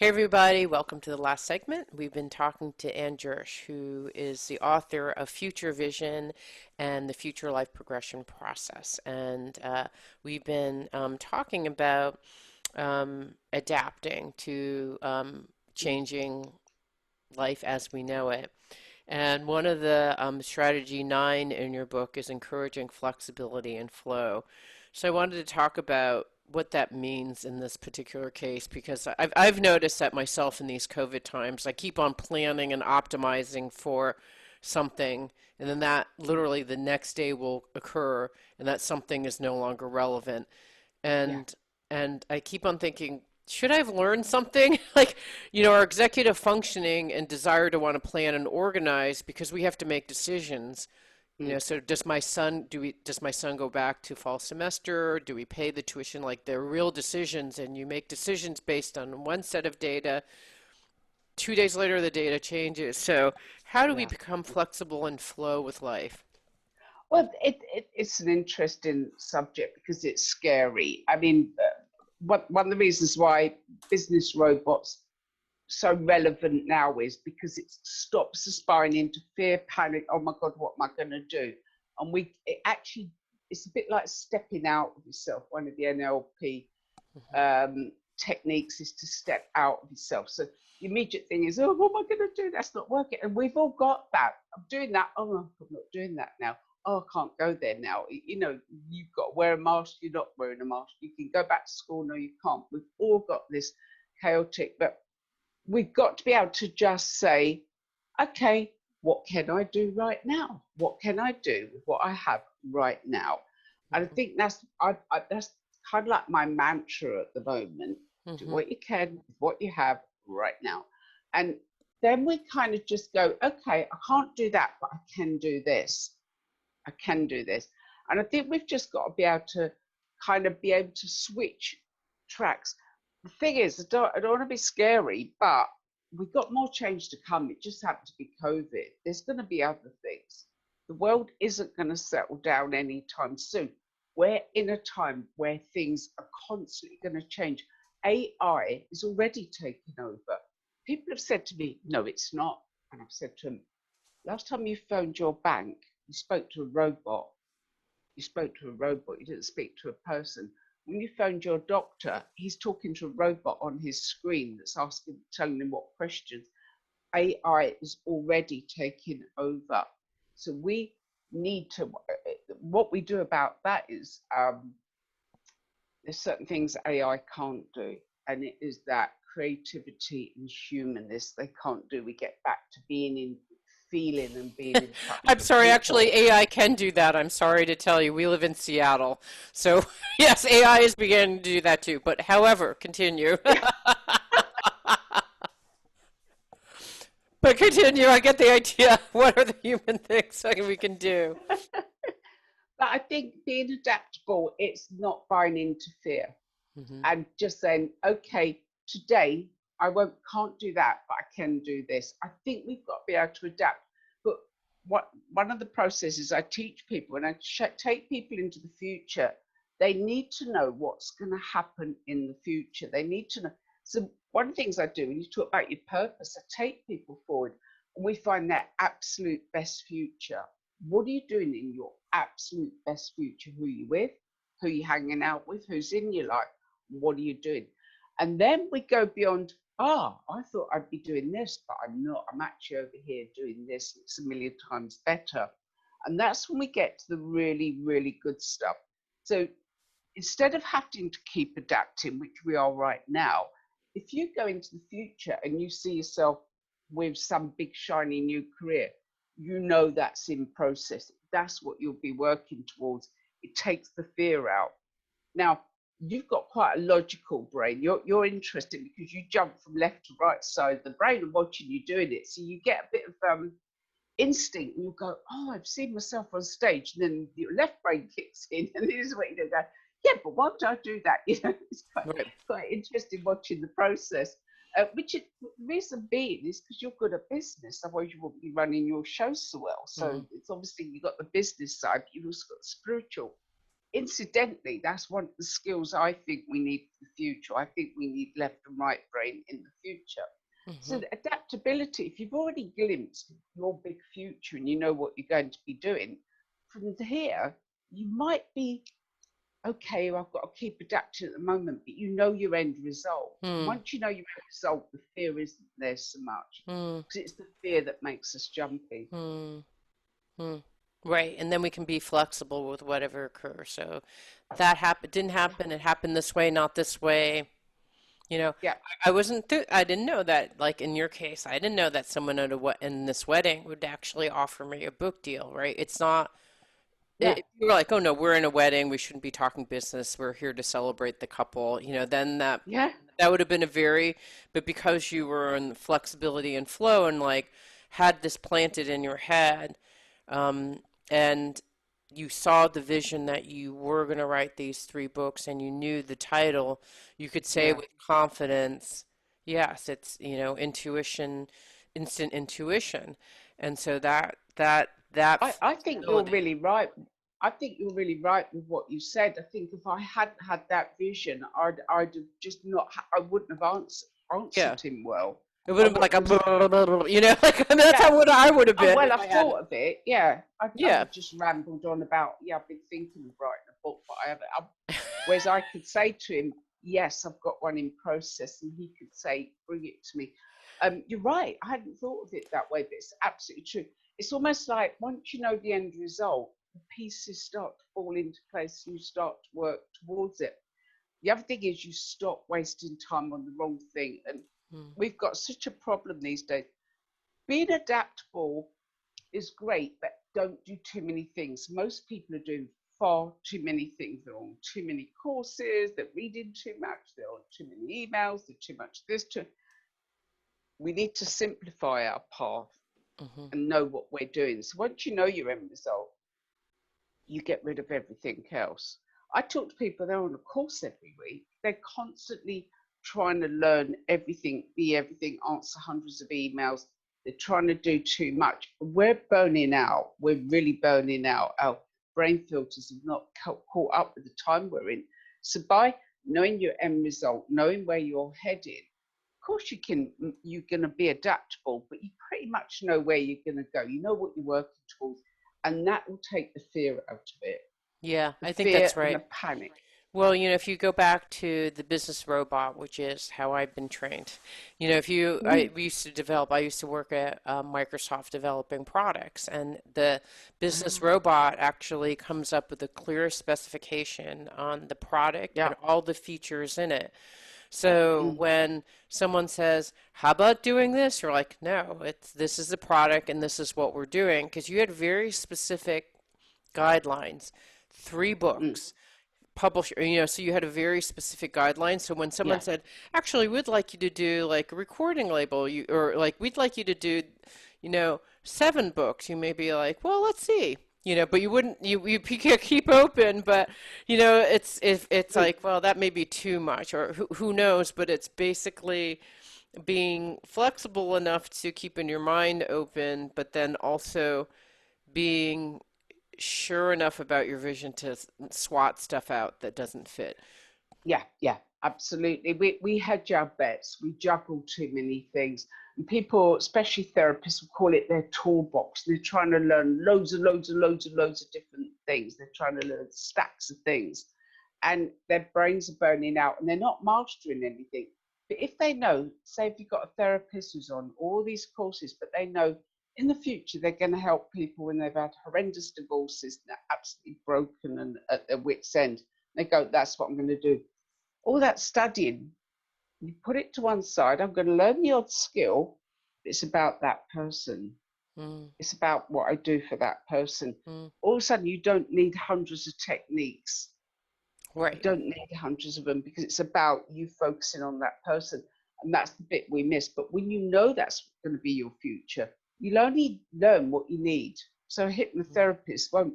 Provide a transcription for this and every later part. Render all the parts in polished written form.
Hey everybody, welcome to the last segment. We've been talking to Ann Jurish, who is the author of Future Vision and the Future Life Progression Process. And we've been talking about adapting to changing life as we know it. And one of the strategy 9 in your book is encouraging flexibility and flow. So I wanted to talk about what that means in this particular case because I've noticed that myself in these COVID times. I keep on planning and optimizing for something, and then that literally the next day will occur, and that something is no longer relevant. Yeah, And and I keep on thinking, should I have learned something? Like, our executive functioning and desire to want to plan and organize because we have to make decisions. mm, So does my son go back to fall semester? Do we pay the tuition? Like they're real decisions, and you make decisions based on one set of data. 2 days later, the data changes. So how do we yeah. become flexible and flow with life? Well, it's an interesting subject because it's scary. I mean, one of the reasons why business robots so relevant now is because it stops us spiraling into fear, panic. Oh my God, what am I going to do? And it's a bit like stepping out of yourself. One of the NLP techniques is to step out of yourself. So the immediate thing is, oh, what am I going to do? That's not working. And we've all got that. I'm doing that. Oh, I'm not doing that now. Oh, I can't go there now. You've got to wear a mask. You're not wearing a mask. You can go back to school. No, you can't. We've all got this chaotic, but we've got to be able to just say, okay, what can I do right now? What can I do with what I have right now? And I Hmm. think that's kind of like my mantra at the moment. Do Hmm. what you can with what you have right now. And then we kind of just go, okay, I can't do that, but I can do this. I can do this. And I think we've just got to be able to kind of be able to switch tracks. The thing is, I don't want to be scary, but we've got more change to come. It just happened to be COVID. There's going to be other things. The world isn't going to settle down anytime soon. We're in a time where things are constantly going to change. AI is already taking over. People have said to me, no, it's not. And I've said to them, last time you phoned your bank, you spoke to a robot. You spoke to a robot. You didn't speak to a person. When you phoned your doctor, he's talking to a robot on his screen that's asking, telling him what questions. AI is already taking over. So we need to, what we do about that is there's certain things AI can't do. And it is that creativity and humanness they can't do. We get back to being in feeling and being in touch I'm with sorry, actually, people. AI can do that. I'm sorry to tell you. We live in Seattle. So, yes, AI is beginning to do that too. But however, continue. But continue, I get the idea. What are the human things that we can do? But I think being adaptable, it's not buying into fear Hmm. and just saying, okay, today I won't can't do that, but I can do this. I think we've got to be able to adapt. But what one of the processes I teach people and I take people into the future, they need to know what's going to happen in the future. They need to know. So one of the things I do when you talk about your purpose, I take people forward and we find their absolute best future. What are you doing in your absolute best future? Who are you with? Who are you hanging out with? Who's in your life? What are you doing? And then we go beyond, I thought I'd be doing this, but I'm not. I'm actually over here doing this. It's a million times better. And that's when we get to the really, really good stuff. So instead of having to keep adapting, which we are right now, if you go into the future and you see yourself with some big, shiny new career, you know that's in process. That's what you'll be working towards. It takes the fear out. Now, you've got quite a logical brain. You're interested because you jump from left to right side of the brain and watching you doing it. So you get a bit of instinct and you go, oh, I've seen myself on stage. And then your left brain kicks in and this is what you go, yeah, but why would I do that? It's Right. quite interesting watching the process. The reason being is because you're good at business, otherwise you wouldn't be running your show so well. So Hmm. it's obviously you've got the business side, but you've also got the spiritual. incidentally, that's one of the skills I think we need for the future. I think we need left and right brain in the future. So Hmm. the adaptability, if you've already glimpsed your big future and you know what you're going to be doing, from here, you might be okay, I've got to keep adapting at the moment, but you know your end result. And Hmm. once you know your end result, the fear isn't there so much Hmm. because it's the fear that makes us jumpy. Hmm. Hmm. Right, and then we can be flexible with whatever occurs. So that didn't Yeah. happen. It happened this way, not this way. You know, Yeah. I wasn't I didn't know that, like in your case, I didn't know that someone at in this wedding would actually offer me a book deal, right? It's not, Yeah. if you were like, oh no, we're in a wedding, we shouldn't be talking business, we're here to celebrate the couple, then Yeah. that would have been a very, but because you were in flexibility and flow and like had this planted in your head, um, and you saw the vision that you were going to write these three books and you knew the title, you could say Yeah. with confidence, yes, it's, intuition, instant intuition. And so that I think you're flexibility. really right. I think you're really right with what you said. I think if I hadn't had that vision, I'd have just not, I wouldn't have Yeah. answered him well. It would I have been would like a, have, like that's yeah. how would I would have Oh, been well, if I've I hadn't. thought of it. Yeah. I'd Yeah. have just rambled on about, yeah, I've been thinking of writing a book, but I haven't. Whereas I could say to him, yes, I've got one in process, and he could say, bring it to me. You're right. I hadn't thought of it that way, but it's absolutely true. It's almost like once you know the end result, the pieces start to fall into place and you start to work towards it. The other thing is you stop wasting time on the wrong thing. And Mm, we've got such a problem these days. Being adaptable is great, but don't do too many things. Most people are doing far too many things. They're on too many courses, they're reading too much, they're on too many emails, they're too much this, too. We need to simplify our path mhm, and know what we're doing. So once you know your end result, you get rid of everything else. I talk to people, they're on a course every week. They're constantly trying to learn everything, be everything, answer hundreds of emails. They're trying to do too much. We're burning out. We're really burning out. Our brain filters have not caught up with the time we're in. So by knowing your end result, knowing where you're headed, of course you're going to be adaptable, but you pretty much know where you're going to go. You know what you're working towards, and that will take the fear out of it, yeah, the I think fear that's and right. the panic. Well, if you go back to the business robot, which is how I've been trained, if Mm, we used to I used to work at Microsoft developing products, and the business ah, robot actually comes up with a clear specification on the product yeah. and all the features in it. So Mm, when someone says, "How about doing this?" You're like, "No, this is the product and this is what we're doing," because you had very specific guidelines, three mm, books publisher, so you had a very specific guideline. So when someone yeah. said, actually, we'd like you to do like a recording label, or like we'd like you to do, 7 books, you may be like, well, let's see. But you wouldn't you keep open, but it's if it's Mm, like, well, that may be too much, or who knows, but it's basically being flexible enough to keeping your mind open, but then also being sure enough about your vision to swat stuff out that doesn't fit. yeah, yeah, absolutely. We hedge our bets. We juggle too many things. And people, especially therapists, will call it their toolbox. They're trying to learn loads and loads and loads and loads of different things. They're trying to learn stacks of things. And their brains are burning out and they're not mastering anything. But if they know, say if you've got a therapist who's on all these courses, but they know in the future they're going to help people when they've had horrendous divorces and they're absolutely broken and at their wits' end. They go, that's what I'm going to do. All that studying, you put it to one side. I'm going to learn the odd skill. It's about that person. Mm, It's about what I do for that person. mm, All of a sudden, you don't need hundreds of techniques. You right, don't need hundreds of them because it's about you focusing on that person. And that's the bit we miss. But when you know that's going to be your future, you'll only learn what you need. So a mm, hypnotherapist won't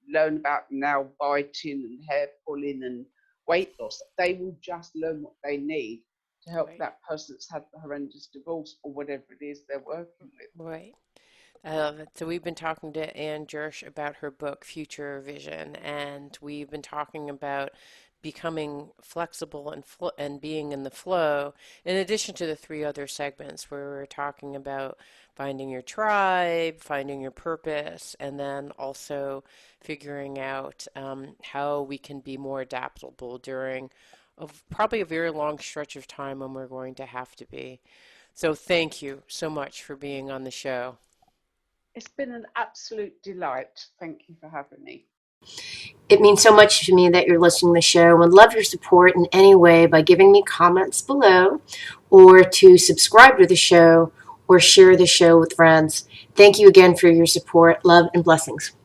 learn about nail biting and hair pulling and weight loss. They will just learn what they need to help right, that person that's had the horrendous divorce or whatever it is they're working with. right. So we've been talking to Ann Jersh about her book Future Vision, and we've been talking about becoming flexible and being in the flow. In addition to the three other segments where we're talking about finding your tribe, finding your purpose, and then also figuring out how we can be more adaptable during probably a very long stretch of time when we're going to have to be. So thank you so much for being on the show. It's been an absolute delight. Thank you for having me. It means so much to me that you're listening to the show and would love your support in any way by giving me comments below or to subscribe to the show or share the show with friends. Thank you again for your support. Love and blessings.